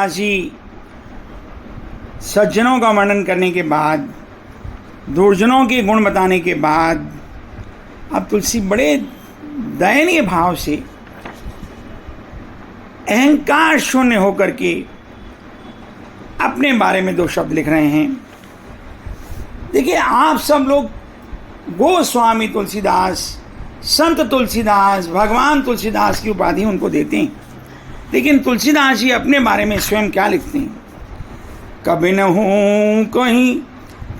जी सज्जनों का वर्णन करने के बाद, दुर्जनों के गुण बताने के बाद, अब तुलसी बड़े दयनीय भाव से अहंकार शून्य होकर के अपने बारे में 2 शब्द लिख रहे हैं। देखिए, आप सब लोग गोस्वामी तुलसीदास, संत तुलसीदास, भगवान तुलसीदास की उपाधि उनको देते हैं, लेकिन तुलसीदास जी अपने बारे में स्वयं क्या लिखते हैं? कभी न हूँ कहीं,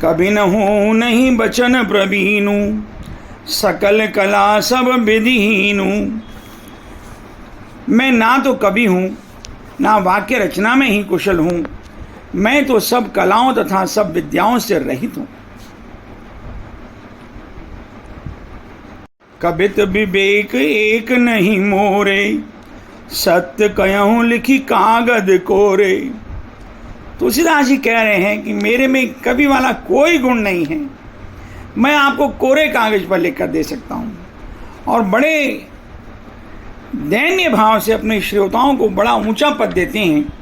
कभी न हूँ नहीं बचन प्रवीणु, सकल कला सब विधिहीनु। मैं ना तो कवि हूँ, ना वाक्य रचना में ही कुशल हूँ, मैं तो सब कलाओं तथा सब विद्याओं से रहित हूँ। कबित विवेक एक नहीं मोरे, सत्य कहूँ लिखी कागज कोरे। तुलसीदास जी कह रहे हैं कि मेरे में कवि वाला कोई गुण नहीं है, मैं आपको कोरे कागज पर लिख कर दे सकता हूँ। और बड़े दैन्य भाव से अपने श्रोताओं को बड़ा ऊंचा पद देते हैं।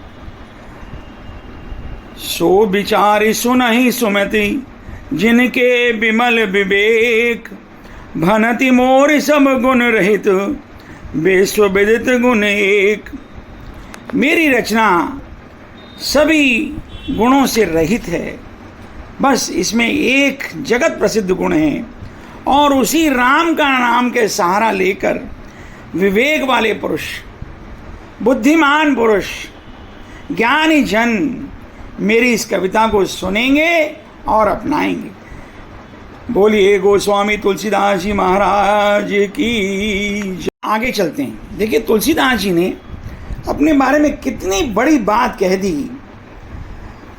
सो विचार सुनहि सुमति, जिनके विमल विवेक, भनति मोर सब गुण रहित, विश्व विदित गुण एक। मेरी रचना सभी गुणों से रहित है, बस इसमें एक जगत प्रसिद्ध गुण है, और उसी राम का नाम के सहारा लेकर विवेक वाले पुरुष, बुद्धिमान पुरुष, ज्ञानी जन मेरी इस कविता को सुनेंगे और अपनाएंगे। बोलिए गोस्वामी तुलसीदास जी महाराज की। आगे चलते हैं। देखिए, तुलसीदास जी ने अपने बारे में कितनी बड़ी बात कह दी।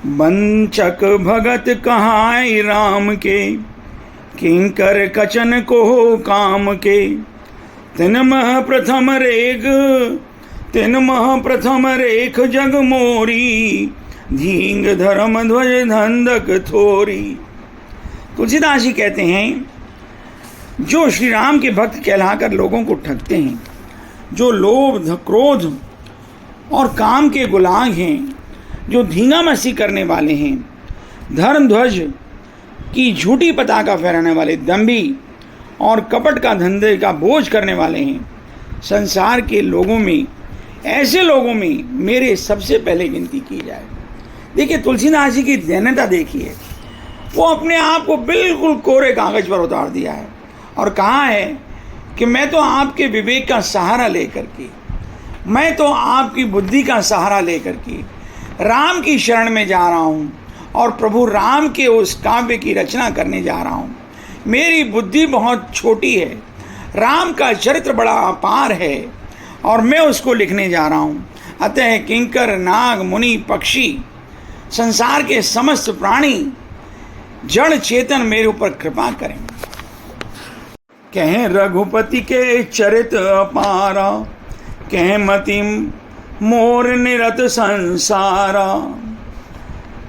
वंचक भगत कहाई राम के, किंकर कचन को काम के, तिन मह प्रथम रेख जग मोरी, धींग धर्म ध्वज धंधक थोरी। तुलसीदास जी कहते हैं, जो श्री राम के भक्त कहलाकर लोगों को ठगते हैं, जो लोभ क्रोध और काम के गुलाम हैं, जो धींगा मस्ती करने वाले हैं, धर्म ध्वज की झूठी पताका फहराने वाले, दंभी और कपट का धंधे का बोझ करने वाले हैं, संसार के लोगों में, ऐसे लोगों में मेरे सबसे पहले गिनती की जाए। देखिए, तुलसीदास जी की दैन्यता देखिए, वो अपने आप को बिल्कुल कोरे कागज पर उतार दिया है और कहा है कि मैं तो आपके विवेक का सहारा लेकर के, मैं तो आपकी बुद्धि का सहारा लेकर के राम की शरण में जा रहा हूँ और प्रभु राम के उस काव्य की रचना करने जा रहा हूँ। मेरी बुद्धि बहुत छोटी है, राम का चरित्र बड़ा अपार है और मैं उसको लिखने जा रहा हूँ। अतः किंकर, नाग, मुनि, पक्षी, संसार के समस्त प्राणी, जड़ चेतन मेरे ऊपर कृपा करें। कहें रघुपति के चरित अपारा, कहें मति मोर निरत संसारा,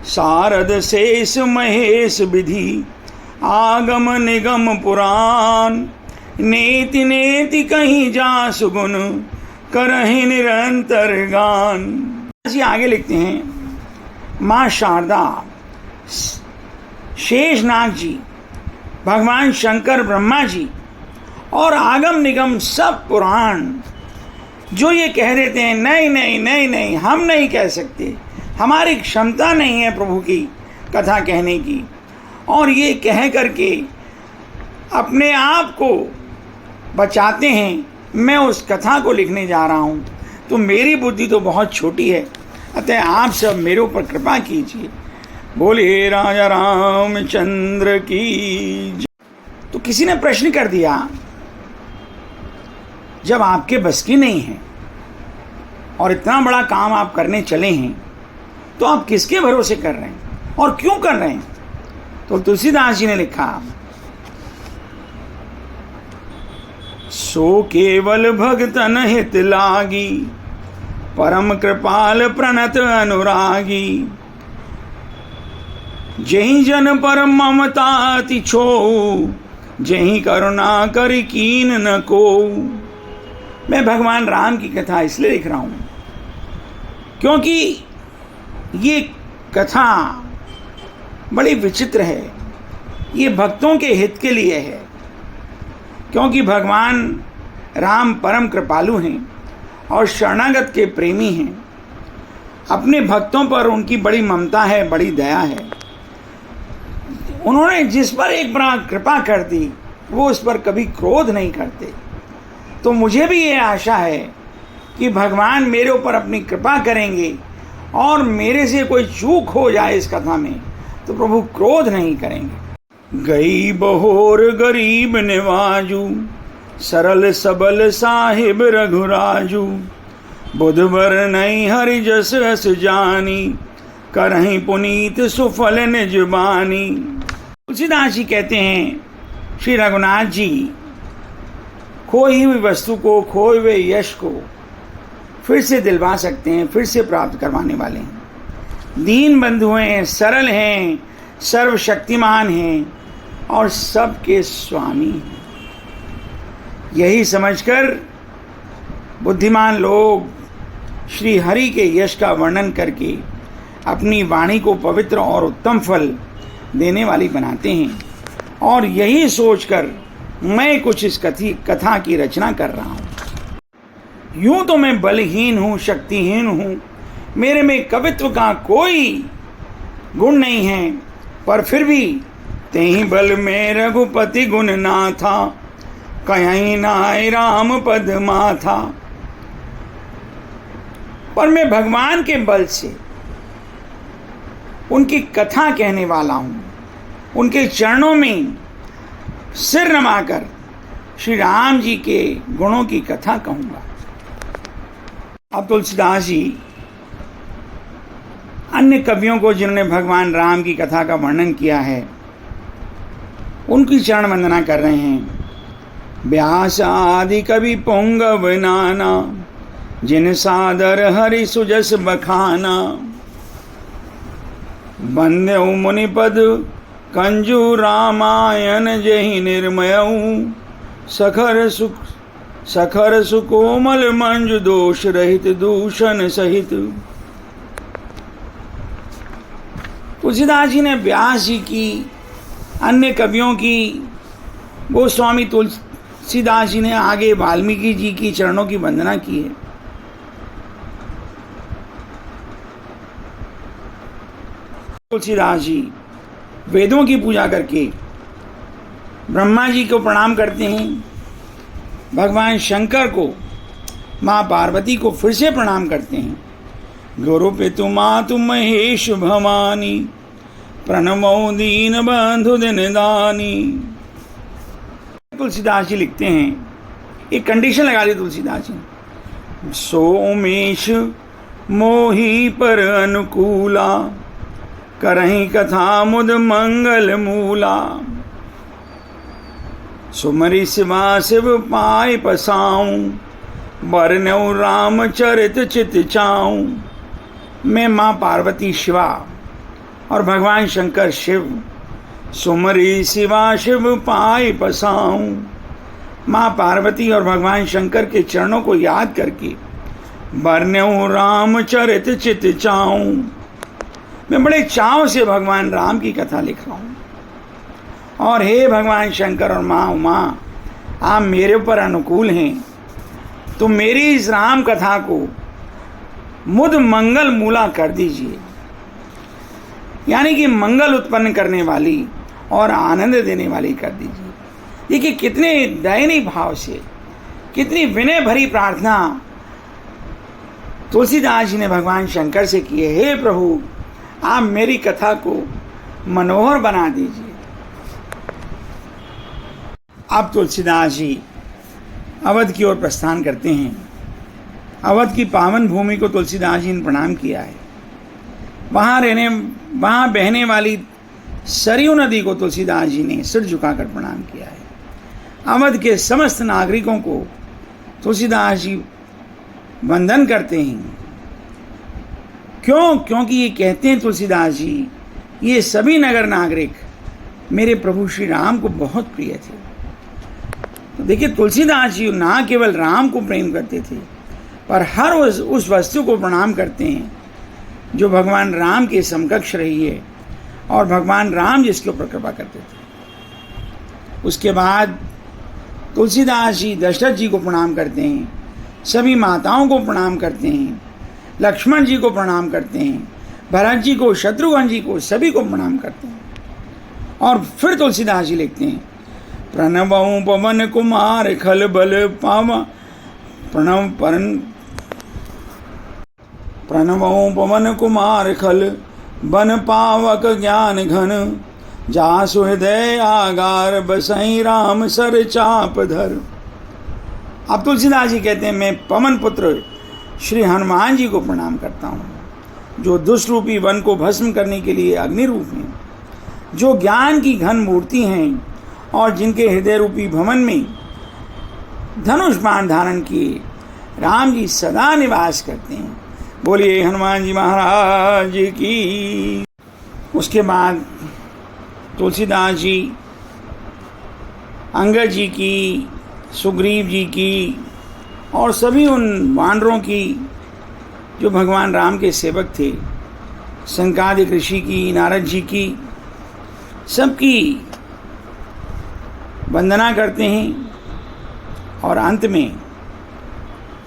शारद शेष महेश विधि, आगम निगम पुराण, नेति नेति कहीं जा सुगुन, करहि निरंतर गान। आगे लिखते हैं, माँ शारदा, शेषनाग जी, भगवान शंकर, ब्रह्मा जी और आगम निगम सब पुराण जो ये कह देते हैं नहीं नहीं नहीं नहीं, हम नहीं कह सकते, हमारी क्षमता नहीं है प्रभु की कथा कहने की, और ये कह करके अपने आप को बचाते हैं, मैं उस कथा को लिखने जा रहा हूँ, तो मेरी बुद्धि तो बहुत छोटी है, अतः आप सब मेरे ऊपर कृपा कीजिए। बोले राजा रामचंद्र की। तो किसी ने प्रश्न कर दिया, जब आपके बस की नहीं है और इतना बड़ा काम आप करने चले हैं, तो आप किसके भरोसे कर रहे हैं और क्यों कर रहे हैं? तो तुलसीदास जी ने लिखा, सो केवल भगतन हित लागी, परम कृपाल प्रणत अनुरागी, जही जन पर ममता अति छो, जही करुणा कर कीन न को। मैं भगवान राम की कथा इसलिए लिख रहा हूँ क्योंकि ये कथा बड़ी विचित्र है। ये भक्तों के हित के लिए है, क्योंकि भगवान राम परम कृपालु हैं और शरणागत के प्रेमी हैं। अपने भक्तों पर उनकी बड़ी ममता है, बड़ी दया है। उन्होंने जिस पर एक बार कृपा कर दी वो उस पर कभी क्रोध नहीं करते। तो मुझे भी ये आशा है कि भगवान मेरे ऊपर अपनी कृपा करेंगे और मेरे से कोई चूक हो जाए इस कथा में तो प्रभु क्रोध नहीं करेंगे। गई बहोर गरीब निवाजू, सरल सबल साहिब रघुराजू, बुधवर नहीं हरि जस अस जानी, करहीं पुनीत सुफल निज बानी। तुलसीदास जी कहते हैं श्री रघुनाथ जी खोई हुई वस्तु को, खोए हुए यश को फिर से दिलवा सकते हैं, फिर से प्राप्त करवाने वाले हैं। दीन बंधु हैं, सरल हैं, सर्वशक्तिमान हैं और सबके स्वामी हैं। यही समझकर बुद्धिमान लोग श्री हरि के यश का वर्णन करके अपनी वाणी को पवित्र और उत्तम फल देने वाली बनाते हैं। और यही सोचकर मैं कुछ इस कथा की रचना कर रहा हूँ। यूं तो मैं बलहीन हूँ, शक्तिहीन हूँ, मेरे में कवित्व का कोई गुण नहीं है, पर फिर भी तेहि बल में रघुपति गुण ना था, कहीं नाय राम पद माथा। पर मैं भगवान के बल से उनकी कथा कहने वाला हूँ, उनके चरणों में सिर नमाकर श्री राम जी के गुणों की कथा कहूँगा। अब तुलसीदास जी अन्य कवियों को जिन्होंने भगवान राम की कथा का वर्णन किया है उनकी चरण वंदना कर रहे हैं। व्यास आदि कवि पुंगव नाना, जिन सादर हरि सुजस बखाना, बंदेउ मुनिपद कंजू रामायण जहि निर्मयऊ, सखर सुकोमल मंजु दोष रहित दूषण सहित। तुलसीदास जी ने व्यास जी की, अन्य कवियों की, गोस्वामी तुलसीदास जी ने आगे वाल्मीकि जी की चरणों की वंदना की है। तुलसीदास जी वेदों की पूजा करके ब्रह्मा जी को प्रणाम करते हैं, भगवान शंकर को, माँ पार्वती को फिर से प्रणाम करते हैं। गुरु पितु मातु महेश भवानी, प्रणमो दीन बंधु दिन दानी। तुलसीदास जी लिखते हैं, एक कंडीशन लगा दी तुलसीदास जी, सोमेश मोही पर अनुकूला, करहीं कथा मुद मंगल मूला, सुमरि शिवा शिव पाए पसाऊं, बरनऊ राम चरित चित चाऊं। मैं माँ पार्वती शिवा और भगवान शंकर शिव, सुमरि शिवा शिव पाए पसाऊं। माँ पार्वती और भगवान शंकर के चरणों को याद करके बरनऊ राम चरित चित चाऊं। मैं बड़े चाव से भगवान राम की कथा लिख रहा हूँ। और हे भगवान शंकर और माँ उमा, आप मेरे ऊपर अनुकूल हैं, तो मेरी इस राम कथा को मुद मंगल मूला कर दीजिए, यानी कि मंगल उत्पन्न करने वाली और आनंद देने वाली कर दीजिए। देखिए कितने दयनीय भाव से, कितनी विनय भरी प्रार्थना तुलसीदास जी ने भगवान शंकर से की है। हे प्रभु, आप मेरी कथा को मनोहर बना दीजिए। अब तुलसीदास जी अवध की ओर प्रस्थान करते हैं। अवध की पावन भूमि को तुलसीदास जी ने प्रणाम किया है। वहाँ बहने वाली सरयू नदी को तुलसीदास जी ने सिर झुकाकर प्रणाम किया है। अवध के समस्त नागरिकों को तुलसीदास जी वंदन करते हैं। क्यों? क्योंकि ये कहते हैं तुलसीदास जी, ये सभी नगर नागरिक मेरे प्रभु श्री राम को बहुत प्रिय थे। तो देखिए तुलसीदास जी ना केवल राम को प्रेम करते थे, पर हर उस वस्तु को प्रणाम करते हैं जो भगवान राम के समकक्ष रही है और भगवान राम जिसके ऊपर कृपा करते थे। उसके बाद तुलसीदास जी दशरथ जी को प्रणाम करते हैं, सभी माताओं को प्रणाम करते हैं, लक्ष्मण जी को प्रणाम करते हैं, भरत जी को, शत्रुघ्न जी को, सभी को प्रणाम करते हैं। और फिर तुलसीदास जी लिखते हैं, प्रणवऊ पवन कुमार खल बल पावा प्रणवऊ पवन कुमार खल बन पावक ज्ञान घन, जासु हृदय आगार बसई राम सर चाप धर। अब तुलसीदास जी कहते हैं, मैं पवन पुत्र श्री हनुमान जी को प्रणाम करता हूँ, जो दुष्ट रूपी वन को भस्म करने के लिए अग्नि रूप हैं, जो ज्ञान की घन मूर्ति हैं और जिनके हृदय रूपी भवन में धनुष बाण धारण किए राम जी सदा निवास करते हैं। बोलिए हनुमान जी महाराज की। उसके बाद तुलसीदास जी अंगद जी की, सुग्रीव जी की और सभी उन वानरों की जो भगवान राम के सेवक थे, संकादिक ऋषि की, नारद जी की, सबकी वंदना करते हैं। और अंत में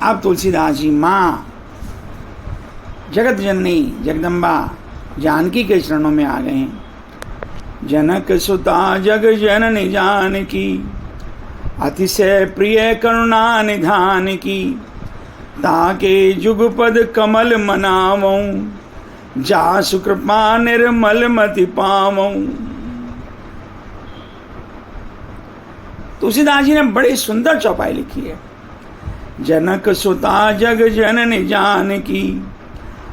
अब तुलसीदास जी माँ जगत जननी जगदम्बा जानकी के चरणों में आ गए हैं। जनक सुता जग जननी जानकी, अतिशय प्रिय करुणा निधान की, ताके जुगपद कमल मनावऊं, जासु कृपा निर्मल मति पावऊं। तुलसीदास जी ने बड़ी सुंदर चौपाई लिखी है। जनक सुता जग जननी जानकी,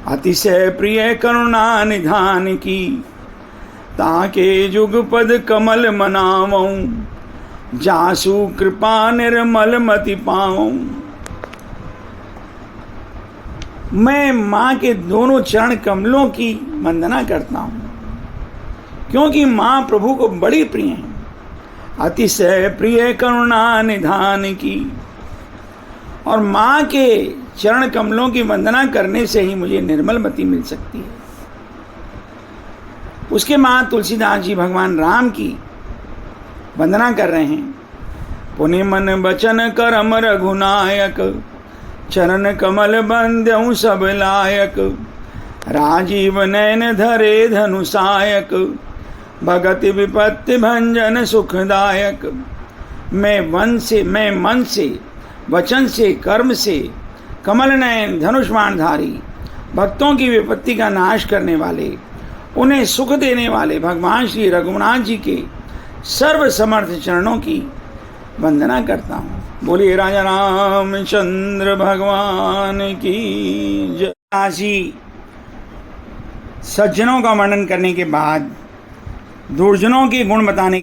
अतिशय प्रिय करुणा निधान की, ताके जुगपद कमल मनावऊं, जासु कृपा निर्मल मति पावऊं। मैं माँ के दोनों चरण कमलों की वंदना करता हूँ, क्योंकि माँ प्रभु को बड़ी प्रिय है। अतिशय प्रिय करुणा निधान की, और माँ के चरण कमलों की वंदना करने से ही मुझे निर्मल मति मिल सकती है। उसके बाद तुलसीदास जी भगवान राम की वंदना कर रहे हैं। पुनि मन बचन करम रघुनायक, चरण कमल बंद्यऊ सब लायक, राजीव नयन धरे धनुषायक, भगति विपत्ति भंजन सुखदायक। मैं मन से, वचन से, कर्म से, कमल नयन धनुष्मानधारी, भक्तों की विपत्ति का नाश करने वाले, उन्हें सुख देने वाले भगवान श्री रघुनाथ जी के सर्व समर्थ चरणों की वंदना करता हूँ। बोलिए राजा रामचंद्र भगवान की जय। काशी सज्जनों का वर्णन करने के बाद दुर्जनों के गुण बताने